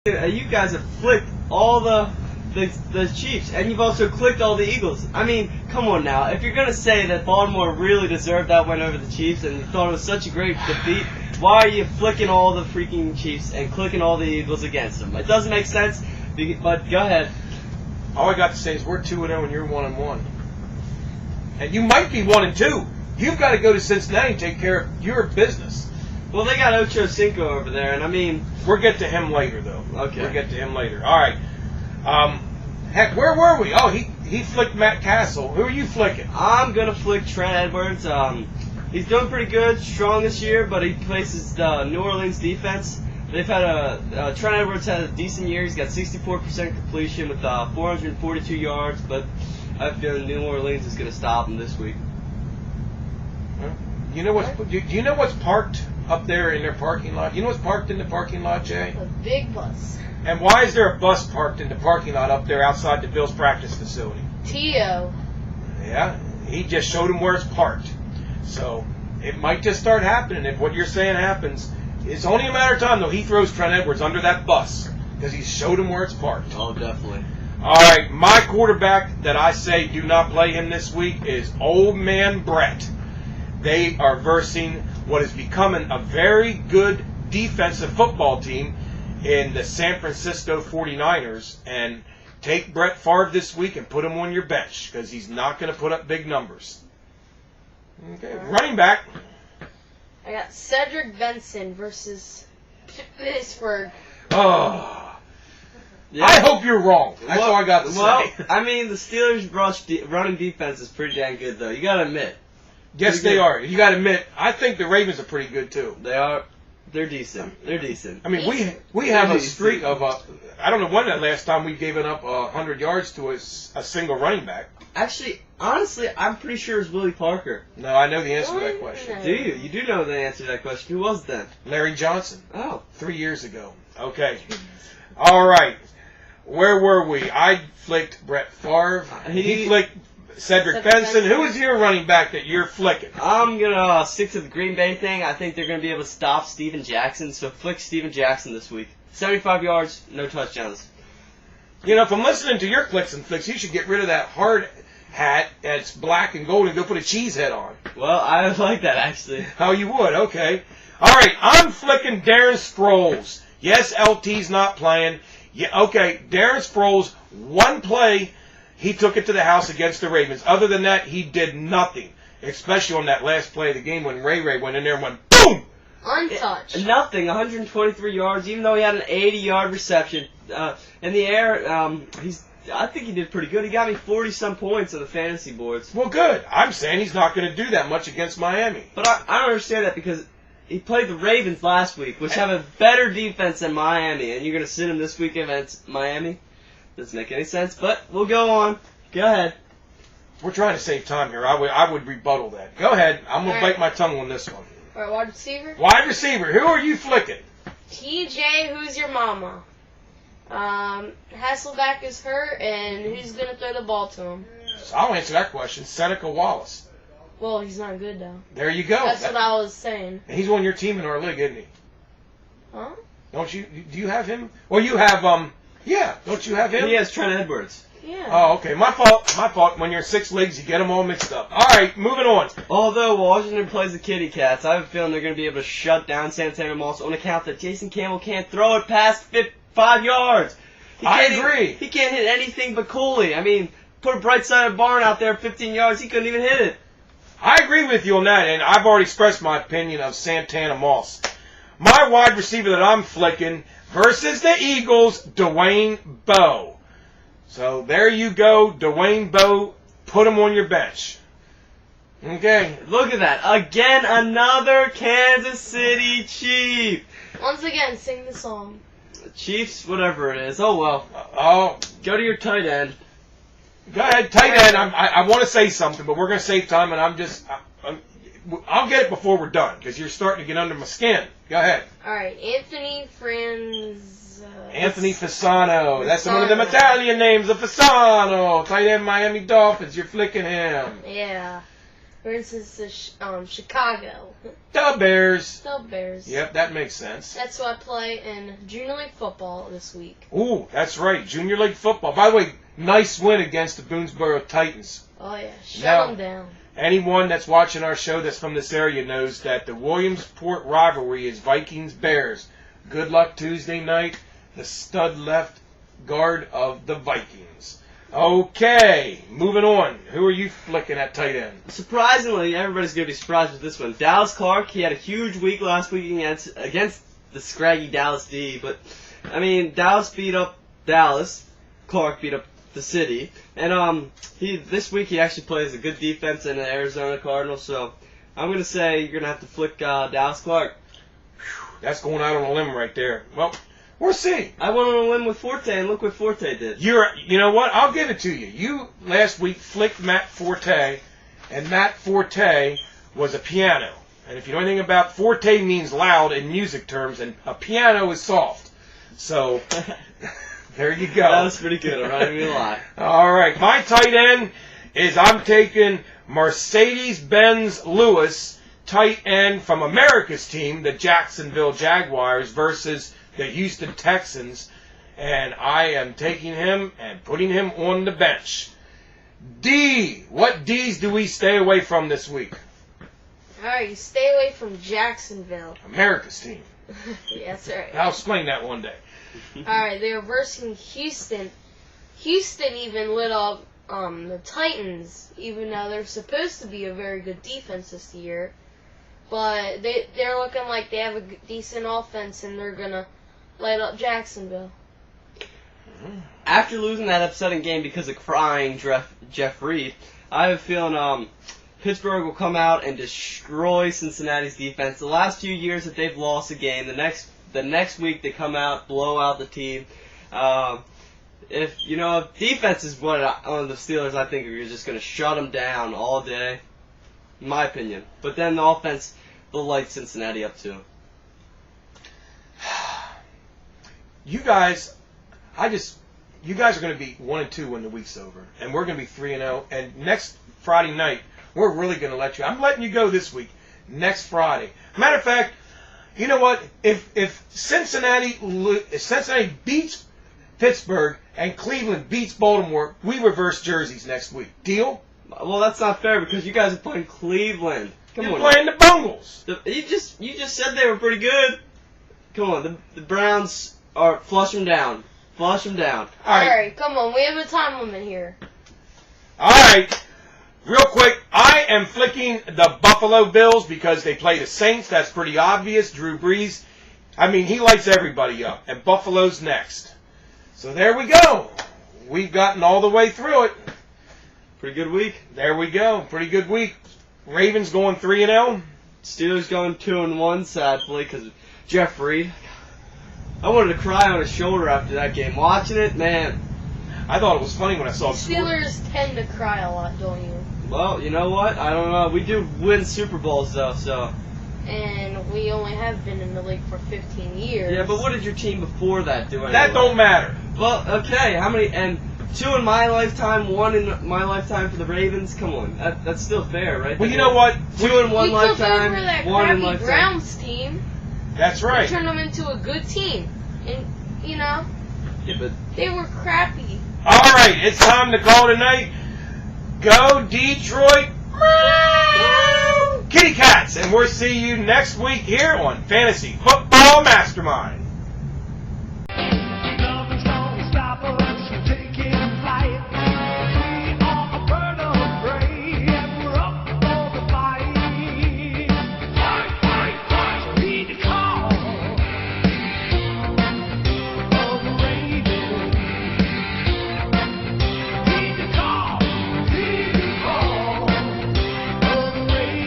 You guys have flicked all the Chiefs, and you've also clicked all the Eagles. I mean, come on now. If you're going to say that Baltimore really deserved that win over the Chiefs and you thought it was such a great defeat, why are you flicking all the freaking Chiefs and clicking all the Eagles against them? It doesn't make sense, but go ahead. All I got to say is we're 2-0 and you're 1-1. And you might be 1-2. You've got to go to Cincinnati and take care of your business. Well, they got Ocho Cinco over there, and I mean... We'll get to him later, though. Okay. We'll get to him later. All right. Heck, where were we? Oh, he flicked Matt Castle. Who are you flicking? I'm going to flick Trent Edwards. He's doing pretty good, strong this year, but he places the New Orleans defense. They've had Trent Edwards had a decent year. He's got 64% completion with 442 yards, but I have a feeling New Orleans is going to stop him this week. You know what's? Do you know what's parked up there in their parking lot? You know what's parked in the parking lot, Jay? A big bus. And why is there a bus parked in the parking lot up there outside the Bills practice facility? Tio. Yeah, he just showed him where it's parked. So it might just start happening. If what you're saying happens, it's only a matter of time, though. He throws Trent Edwards under that bus because he showed him where it's parked. Oh, definitely. All right, my quarterback that I say do not play him this week is Old Man Brett. They are versing what is becoming a very good defensive football team in the San Francisco 49ers. And take Brett Favre this week and put him on your bench because he's not going to put up big numbers. Okay, running back. I got Cedric Benson versus Pittsburgh. Oh, Yeah. I hope you're wrong. That's all I got to say. Well, I mean, the Steelers' running defense is pretty dang good, though. You got to admit. Yes, they are. You got to admit, I think the Ravens are pretty good too. They are. They're decent. They're decent. I mean, we have a streak of I don't know when the last time we've given up 100 yards to a single running back. Actually, honestly, I'm pretty sure it's Willie Parker. No, I know the answer to that question. Do you? You do know the answer to that question. Who was it then? Larry Johnson. Oh. 3 years ago. Okay. All right. Where were we? I flicked Brett Favre. He flicked Cedric Benson. Who is your running back that you're flicking? I'm going to stick to the Green Bay thing. I think they're going to be able to stop Steven Jackson, so flick Steven Jackson this week. 75 yards, no touchdowns. You know, if I'm listening to your clicks and flicks, you should get rid of that hard hat that's black and gold and go put a cheese head on. Well, I like that, actually. Oh, you would? Okay. All right, I'm flicking Darren Sproles. Yes, LT's not playing. Yeah, okay, Darren Sproles, one play, he took it to the house against the Ravens. Other than that, he did nothing, especially on that last play of the game when Ray went in there and went boom! Untouched. Nothing, 123 yards, even though he had an 80-yard reception. In the air, I think he did pretty good. He got me 40-some points on the fantasy boards. Well, good. I'm saying he's not going to do that much against Miami. But I don't understand that because he played the Ravens last week, which have a better defense than Miami, and you're going to sit him this week against Miami? Doesn't make any sense, but we'll go on. Go ahead. We're trying to save time here. I would rebuttal that. Go ahead. I'm going to bite my tongue on this one. All right, wide receiver. Wide receiver. Who are you flicking? TJ, who's your mama? Hasselback is hurt, and who's going to throw the ball to him? I'll answer that question. Seneca Wallace. Well, he's not good, though. There you go. That's what I was saying. He's on your team in our league, isn't he? Huh? Don't you? Do you have him? Well, you have, yeah. Don't you have him? He has Trent Edwards. Yeah. Oh, okay. My fault. When you're in 6 leagues, you get them all mixed up. All right, moving on. Although Washington plays the Kitty Cats, I have a feeling they're going to be able to shut down Santana Moss on account that Jason Campbell can't throw it past 5 yards. I agree. He can't hit anything but Cooley. I mean, put a bright side of barn out there, 15 yards, he couldn't even hit it. I agree with you on that, and I've already expressed my opinion of Santana Moss. My wide receiver that I'm flicking versus the Eagles, Dwayne Bowe. So there you go, Dwayne Bowe. Put him on your bench. Okay. Look at that. Again, another Kansas City Chief. Once again, sing the song. Chiefs, whatever it is. Oh, well. Oh. Go to your tight end. Go ahead, tight end. I want to say something, but we're going to save time, and I'll get it before we're done, because you're starting to get under my skin. Go ahead. All right, Anthony Fasano. That's one of them Italian names, a Fasano. Tight end, Miami Dolphins. You're flicking him. Yeah. versus Chicago. The Bears. The Bears. Yep, that makes sense. That's what I play in Junior League football this week. Ooh, that's right. Junior League football. By the way, nice win against the Boonesboro Titans. Oh, yeah. Shut Now- them down. Anyone that's watching our show that's from this area knows that the Williamsport rivalry is Vikings-Bears. Good luck Tuesday night. The stud left guard of the Vikings. Okay, moving on. Who are you flicking at tight end? Surprisingly, everybody's going to be surprised with this one. Dallas Clark, he had a huge week last week against the scraggy Dallas D. But, I mean, Dallas beat up Dallas. Clark beat up the city. And this week he actually plays a good defense in the Arizona Cardinals. So I'm going to say you're going to have to flick Dallas Clark. That's going out on a limb right there. Well, we'll see. I went on a limb with Forte, and look what Forte did. You know what? I'll give it to you. You last week flicked Matt Forte, and Matt Forte was a piano. And if you know anything about Forte means loud in music terms, and a piano is soft. So there you go. That was pretty good. I'm not even gonna lie. All right, my tight end is I'm taking Mercedes-Benz Lewis, tight end from America's team, the Jacksonville Jaguars, versus the Houston Texans, and I am taking him and putting him on the bench. D, what D's do we stay away from this week? Alright, you stay away from Jacksonville. America's team. Yeah, that's right. I'll explain that one day. Alright, they're versing Houston. Houston even lit up the Titans, even though they're supposed to be a very good defense this year. But they're looking like they have a decent offense, and they're going to light up Jacksonville. After losing that upsetting game because of crying Jeff Reed, I have a feeling Pittsburgh will come out and destroy Cincinnati's defense. The last few years that they've lost a game, the next week they come out, blow out the team. If defense is what on the Steelers, I think you're just going to shut them down all day, in my opinion. But then the offense, they'll light Cincinnati up too. You guys are going to be 1-2 when the week's over, and we're going to be 3-0. And next Friday night, we're really going to let you. I'm letting you go this week. Next Friday. Matter of fact, you know what? If Cincinnati beats Pittsburgh and Cleveland beats Baltimore, we reverse jerseys next week. Deal? Well, that's not fair because you guys are playing Cleveland. Come You're on. playing the Bungles. You just said they were pretty good. Come on, the Browns are flush them down. Flush them down. All right. Alright, come on, we have a time limit here. All right. Real quick, I am flicking the Buffalo Bills because they play the Saints. That's pretty obvious. Drew Brees, he lights everybody up. And Buffalo's next. So there we go. We've gotten all the way through it. Pretty good week. There we go. Pretty good week. Ravens going 3-0. Steelers going 2-1, sadly, because Jeff Reed. I wanted to cry on his shoulder after that game. Watching it, man. I thought it was funny when I saw the score. Steelers tend to cry a lot, don't you? Well, you know what? I don't know. We do win Super Bowls, though, so. And we only have been in the league for 15 years. Yeah, but what did your team before that do? That don't matter. Well, okay. How many? And 2 in my lifetime, 1 in my lifetime for the Ravens. Come on, that's still fair, right? Well, you know what? 2 in one we lifetime, took over that 1 in crappy lifetime. Browns team. That's We right. turned them into a good team. And, Yeah, but they were crappy. All right, it's time to call it a night. Go Detroit Kitty Cats, and we'll see you next week here on Fantasy Football Masterminds.